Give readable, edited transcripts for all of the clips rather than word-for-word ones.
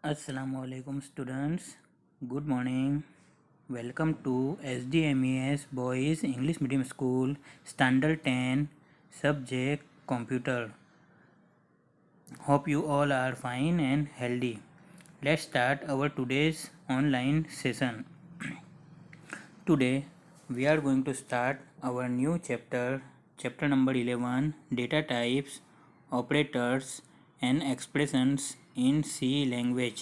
Assalamualaikum students, good morning. Welcome to SDMES Boys English Medium School Standard 10 Subject Computer. Hope you all are fine and healthy. Let's start our today's online session. Today we are going to start our new chapter number 11, data types, operators and expressions in C language.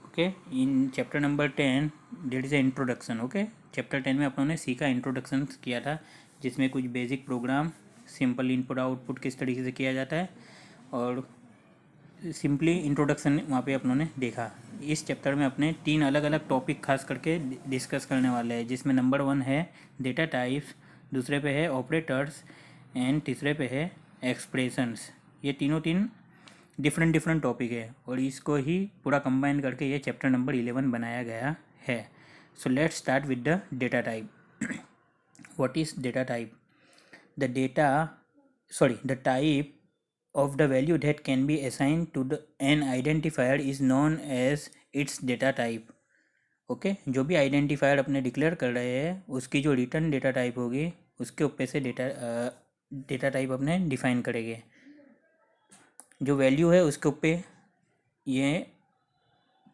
Okay in chapter number 10 that is introduction. Okay chapter 10 में अपन ने सी का introduction किया था, जिसमें कुछ basic programme, simple input output किस तरीके से किया जाता है और सिंपली इंट्रोडक्शन वहाँ पे अपनों ने देखा. इस चैप्टर में अपने 3 अलग अलग टॉपिक खास करके डिस्कस करने वाले हैं, जिसमें नंबर 1 है डेटा टाइप्स, दूसरे पे है ऑपरेटर्स एंड तीसरे पे है एक्सप्रेशंस. ये तीन डिफरेंट टॉपिक है और इसको ही पूरा कंबाइन करके ये चैप्टर नंबर 11 बनाया गया है. So let's start with the data type. What is data type? The type of the value that can be assigned to an identifier is known as its data type. Okay जो भी identifier अपने declare कर रहे हैं उसकी जो return data type होगी उसके ऊपर से डेटा टाइप अपने डिफाइन करेंगे. जो वैल्यू है उसके ऊपर ये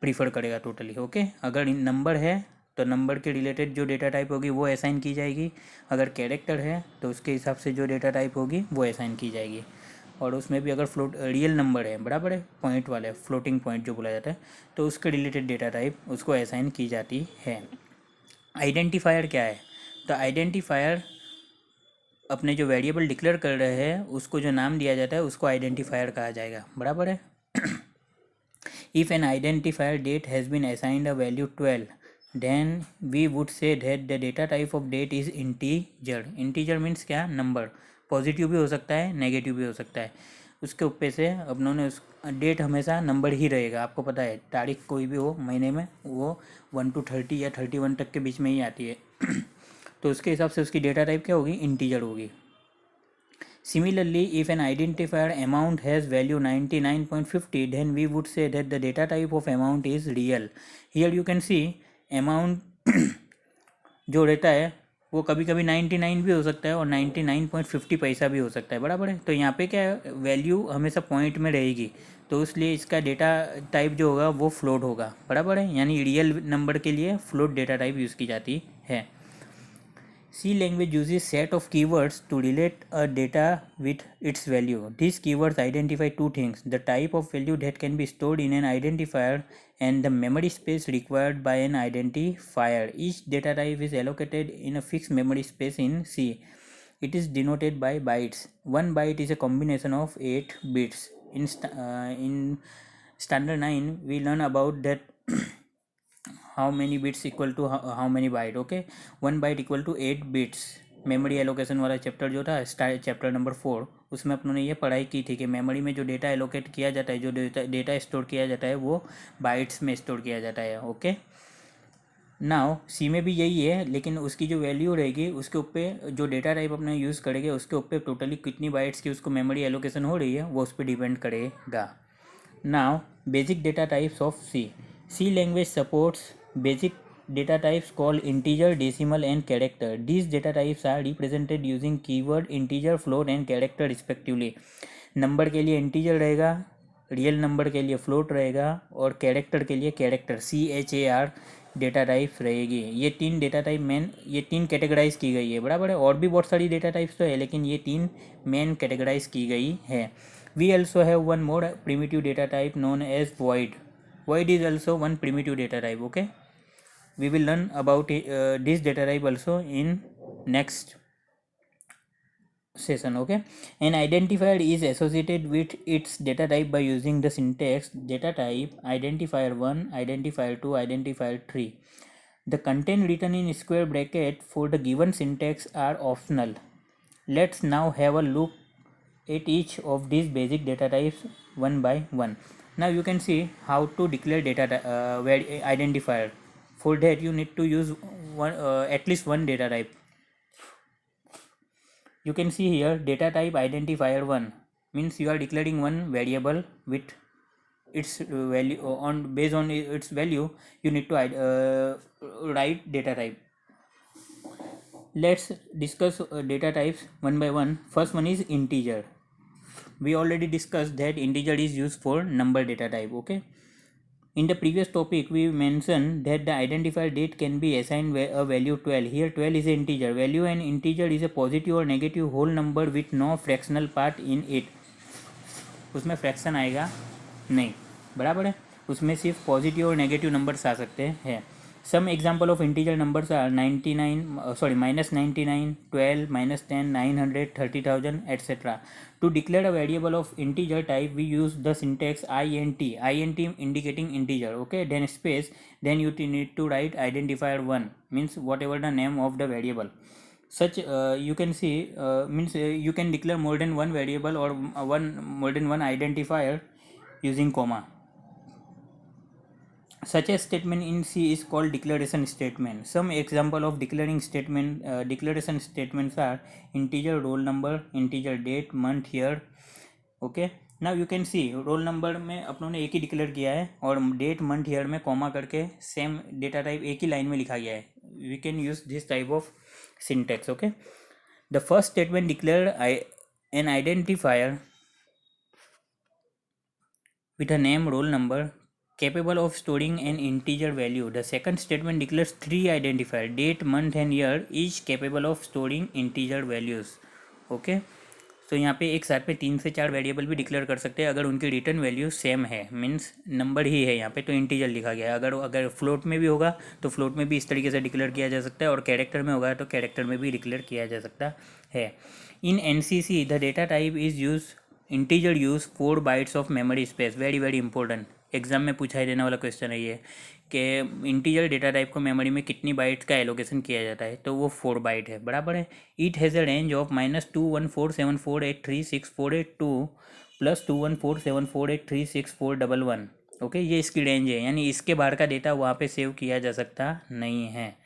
प्रीफर करेगा टोटली. ओके अगर नंबर है तो नंबर के रिलेटेड जो डेटा टाइप होगी वो असाइन की जाएगी. अगर कैरेक्टर है तो उसके हिसाब से जो डेटा टाइप होगी वो असाइन की जाएगी. और उसमें भी अगर रियल नंबर है, बराबर है, पॉइंट वाले, फ्लोटिंग पॉइंट जो बोला जाता है, तो उसके रिलेटेड डेटा टाइप उसको असाइन की जाती है. आइडेंटिफायर क्या है? तो आइडेंटिफायर अपने जो वेरिएबल डिक्लेयर कर रहे हैं उसको जो नाम दिया जाता है उसको आइडेंटिफायर कहा जाएगा. बराबर है. If an identifier date has been assigned a value 12, then we would say that the data type of date is integer. Integer means क्या? नंबर. पॉजिटिव भी हो सकता है, नेगेटिव भी हो सकता है. उसके ऊपर से अपनों ने उस डेट हमेशा नंबर ही रहेगा. आपको पता है तारीख कोई भी हो महीने में वो 1 to 30 या 31 तक के बीच में ही आती है. तो उसके हिसाब से उसकी डेटा टाइप क्या होगी? इंटीजर होगी. Similarly, if an identifier amount has value 99.50, then we would say that the data type of amount is real. Here you can see amount जो रहता है वो कभी कभी 99 भी हो सकता है और 99.50 पैसा भी हो सकता है. बराबर है. तो यहाँ पे क्या वैल्यू हमेशा पॉइंट में रहेगी, तो इसलिए इसका डेटा टाइप जो होगा वो फ्लोट होगा. बराबर है. यानी रियल नंबर के लिए फ्लोट डेटा टाइप यूज़ की जाती है. C language uses set of keywords to relate a data with its value. These keywords identify two things: the type of value that can be stored in an identifier and the memory space required by an identifier. Each data type is allocated in a fixed memory space in C. It is denoted by bytes. One byte is a combination of 8 bits. In standard 9 we learn about that how many bits equal to how many byte. Okay 1 byte equal to 8 bits. Memory allocation वाला chapter जो था chapter number 4, उसमें अपनों ने ये पढ़ाई की थी कि मेमोरी में जो डेटा एलोकेट किया जाता है, जो डेटा स्टोर किया जाता है वो बाइट्स में स्टोर किया जाता है. ओके नाउ सी में भी यही है, लेकिन उसकी जो वैल्यू रहेगी उसके ऊपर जो डेटा टाइप अपने यूज़ करेंगे उसके ऊपर टोटली कितनी बाइट्स की उसको मेमोरी एलोकेशन हो रही है वो उस पर डिपेंड करेगा. Now basic data types of C. C language supports basic data types called integer, decimal and character. These data types are represented using keyword integer, float and character respectively. Number के लिए integer रहेगा, real number के लिए float रहेगा और character के लिए character CHAR data types रहेगी. ये 3 डेटा टाइप मेन, ये 3 कैटेगराइज की गई है. बराबर है. और भी बहुत सारी डेटा टाइप्स तो है, लेकिन ये 3 मेन कैटेगराइज की गई है. We also have one more primitive data type known as void. Void is also one primitive data type. Okay, we will learn about this data type also in next session. Okay, an identifier is associated with its data type by using the syntax data type identifier 1, identifier 2, identifier 3. The content written in square bracket for the given syntax are optional. Let's now have a look at each of these basic data types one by one. Now you can see how to declare data identifier. For that you need to use at least one data type. You can see here data type identifier 1 means you are declaring one variable with its value on based on its value, you need to write data type. Let's discuss data types one by one. First one is integer. We already discussed that integer is used for number data type. Okay, in the previous topic we mentioned that the identifier date can be assigned a value 12. Here 12 is an integer value, and integer is a positive or negative whole number with no fractional part in it. उसमें fraction आएगा नहीं, बराबर है, उसमें सिर्फ positive और negative numbers आ सकते हैं. Some example of integer numbers are -99, 12, -10, 900, 30,000 etc. To declare a variable of integer type, we use the syntax int indicating integer, okay, then space, then you need to write identifier 1, means whatever the name of the variable. Such you can see means you can declare more than one variable or more than one identifier using comma. Such a statement in C is called declaration statement. Some example of declaration statements are integer roll number, integer date, month, year. Okay, now you can see roll number में अपनों ने एक ही declare किया है और date month year में comma करके same data type एक ही लाइन में लिखा गया है. We can use this type of syntax. Okay, the first statement declared an identifier with a name, roll number, capable of storing an integer value. The second statement declares three identifiers, date, month and year, each capable of storing integer values. Okay, तो यहाँ पे एक साथ पे 3 से 4 variable भी declare कर सकते हैं अगर उनकी रिटर्न वैल्यू सेम है, मीन्स नंबर ही है यहाँ पे तो इंटीजर लिखा गया है. अगर फ्लोट में भी होगा तो फ्लोट में भी इस तरीके से डिक्लेयर किया जा सकता है, और कैरेक्टर में होगा तो कैरेक्टर में भी डिक्लेयर किया जा सकता है. इन NCC the data type is use integer use 4 bytes of memory space. Very very important, exam में पूछा ही देने वाला क्वेश्चन है ये कि इंटीजर डेटा टाइप को मेमोरी में कितनी बाइट्स का एलोकेशन किया जाता है, तो वो 4 बाइट है, बराबर है. It has a range of -2147483648 +214748364111. Okay, ये इसकी रेंज है, यानी इसके बाहर का डेटा वहाँ पे सेव किया जा सकता नहीं है.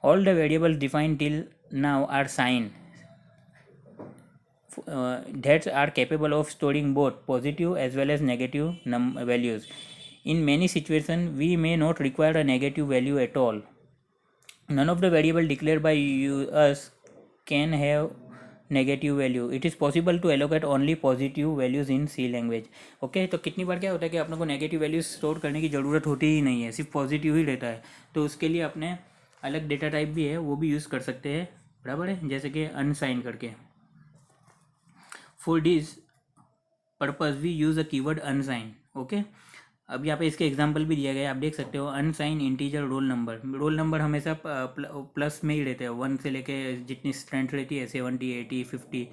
All the variables defined till now are sign that are capable of storing both positive as well as negative values. In many situations, we may not require a negative value at all. None of the variable declared by us can have negative value. It is possible to allocate only positive values in C language. Okay, तो कितनी बार क्या होता है कि अपने को negative values store करने की ज़रूरत होती ही नहीं है, सिर्फ पॉजिटिव ही रहता है. तो उसके लिए अपने अलग डेटा टाइप भी है, वो भी यूज़ कर सकते हैं, बराबर है, जैसे कि अनसाइन करके. For this purpose we use a keyword unsigned. Okay, अब यहाँ पे इसके एग्जांपल भी दिया गया है, आप देख सकते हो. अनसाइन integer roll number. Roll number हमेशा प्लस में ही रहते हैं, 1 से लेके जितनी स्ट्रेंथ रहती है 70, 80, 50,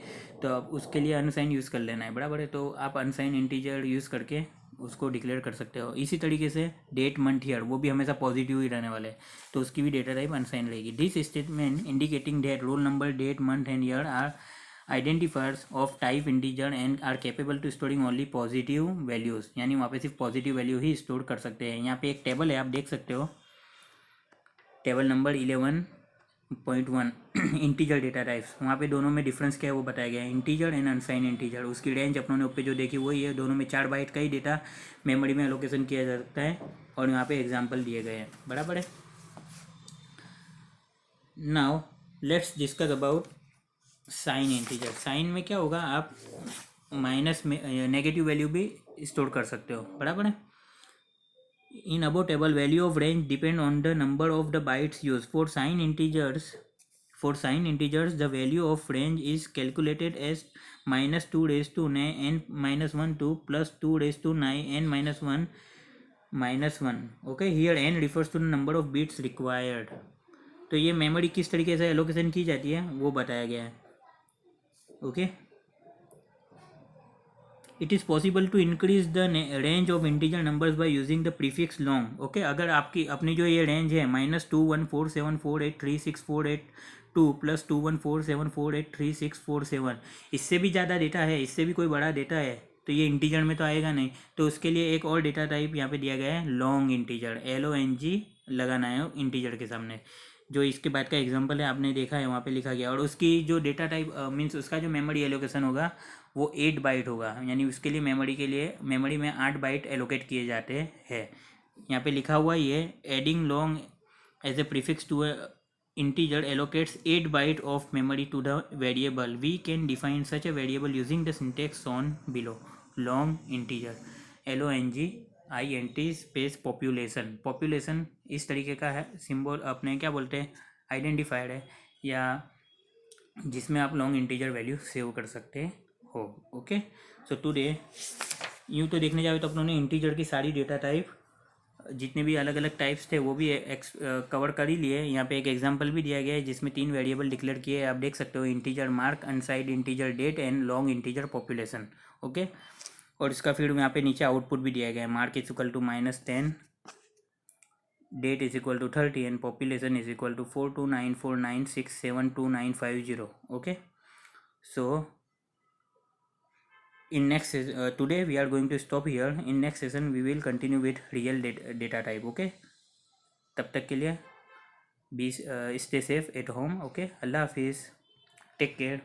तो अब उसके लिए अनसाइन यूज़ कर लेना है, बराबर है. तो आप अनसाइन इंटीजर यूज़ करके उसको डिक्लेयर कर सकते हो. इसी तरीके से डेट, मंथ, ईयर, वो भी हमेशा पॉजिटिव ही रहने वाले हैं, तो उसकी भी डेटा टाइप अनसाइन रहेगी. This statement indicating that roll number, date, month and year are identifiers of type integer and are capable to storing only positive values. यानी वहाँ पे सिर्फ पॉजिटिव वैल्यू ही स्टोर कर सकते हैं. यहाँ पे एक टेबल है, आप देख सकते हो, table number 11.1 integer data types. वहाँ पे दोनों में डिफरेंस क्या है वो बताया गया है, इंटीजर एंड अनसाइन इंटीजर. उसकी रेंज अपनों ने ऊपर जो देखी वही है, दोनों में 4 बाइट का ही डेटा मेमोरी में एलोकेशन किया जा सकता है, और यहाँ पे एग्जाम्पल दिए गए हैं, बराबर है. Now let's discuss about sign integer. Sign में क्या होगा, आप माइनस में नेगेटिव वैल्यू भी स्टोर कर सकते हो, बराबर है. In above table value of range depend on the number of the bytes use. For sign integers the value of range is calculated as -2n-1 to +2n-1 okay. Here n refers to the number of bits required. तो ये memory किस तरीके से allocation की जाती है वो बताया गया है. Okay, it is possible to increase the range of integer numbers by using the prefix long. Okay, अगर आपकी अपनी जो ये रेंज है -2147483648 +2147483647, इससे भी ज़्यादा डेटा है, इससे भी कोई बड़ा डेटा है, तो ये इंटीजर में तो आएगा नहीं. तो उसके लिए एक और डेटा टाइप यहाँ पे दिया गया है, लॉन्ग इंटीजर. LONG लगाना है इंटीजर के सामने. जो इसके बाद का एग्जांपल है आपने देखा है, वहाँ पे लिखा गया. और उसकी जो डेटा टाइप मीन्स उसका जो मेमोरी एलोकेशन होगा वो 8 बाइट होगा, यानी उसके लिए मेमोरी में 8 बाइट एलोकेट किए जाते हैं। यहाँ पे लिखा हुआ ही है, adding long as a prefix to integer allocates 8 byte of memory to the variable. We can define such a variable using the syntax shown below. long integer long space population इस तरीके का है सिंबल, अपने क्या बोलते हैं, identifier है, या जिसमें आप लॉन्ग इंटीजर वैल्यू सेव कर सकते हो। ओके, सो टुडे यूँ तो देखने जाए तो अपनों ने इंटीजर की सारी डेटा टाइप, जितने भी अलग अलग टाइप्स थे वो भी कवर कर ही लिए। यहाँ पे एक एग्जांपल भी दिया गया है जिसमें 3 वेरिएबल डिक्लेयर किए, आप देख सकते हो, integer mark, unsigned integer date and long integer population. Okay, और इसका फिर यहाँ पे नीचे आउटपुट भी दिया गया है, mark is equal to -10, date is equal to 30 and population is equal to 4294967290। Okay, so in next today we are going to stop here. In next session we will continue with real data type. Okay, तब तक के लिए be stay safe at home. Okay, Allah Hafiz, take care.